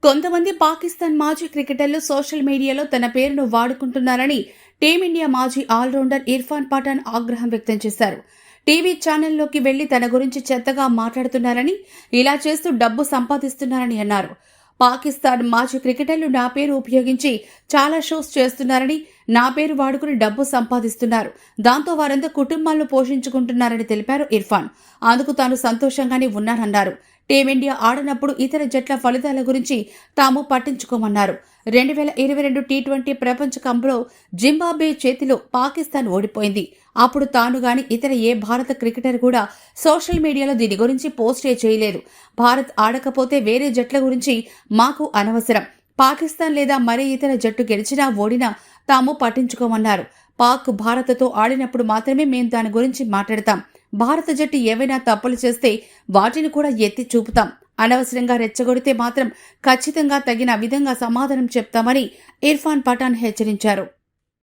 కొంతమంది పాకిస్తాన్ మాజీ క్రికెటర్లు సోషల్ మీడియాలో తన పేరును వాడుకుంటున్నారని టీమిండియా మాజీ ఆల్రౌండర్ ఇర్ఫాన్ పఠాన్ ఆగ్రహం వ్యక్తం చేశారు. టీవీ ఛానల్లోకి వెళ్లి తన గురించి చెత్తగా మాట్లాడుతున్నారని, ఇలా చేస్తూ డబ్బు సంపాదిస్తున్నారని అన్నారు. పాకిస్తాన్ మాజీ క్రికెటర్లు నా పేరు ఉపయోగించి చాలా షోస్ చేస్తున్నారని, నా పేరు వాడుకుని డబ్బు సంపాదిస్తున్నారు. దాంతో వారంతా కుటుంబాలను పోషించుకుంటున్నారని తెలిపారు ఇర్ఫాన్. అందుకు తాను సంతోషంగానే ఉన్నానన్నారు. టీమిండియా ఆడనప్పుడు ఇతర జట్ల ఫలితాల గురించి తాము పట్టించుకోమన్నారు. 2022 టీ20 ప్రపంచ కప్లో జింబాబ్వే చేతిలో పాకిస్తాన్ ఓడిపోయింది. అప్పుడు తాను గాని ఇతర ఏ భారత క్రికెటర్ కూడా సోషల్ మీడియాలో దీని గురించి పోస్టే చేయలేదు. భారత్ ఆడకపోతే వేరే జట్ల గురించి మాకు అనవసరం. పాకిస్తాన్ లేదా మరే ఇతర జట్టు గెలిచినా ఓడినా తాము పట్టించుకోమన్నారు. పాక్ భారత్తో ఆడినప్పుడు మాత్రమే మేం దాని గురించి మాట్లాడతాం. భారత జట్టు ఏవైనా తప్పులు చేస్తే వాటిని కూడా ఎత్తి చూపుతాం. అనవసరంగా రెచ్చగొడితే మాత్రం ఖచ్చితంగా తగిన విధంగా సమాధానం చెప్తామని ఇర్ఫాన్ పఠాన్ హెచ్చరించారు.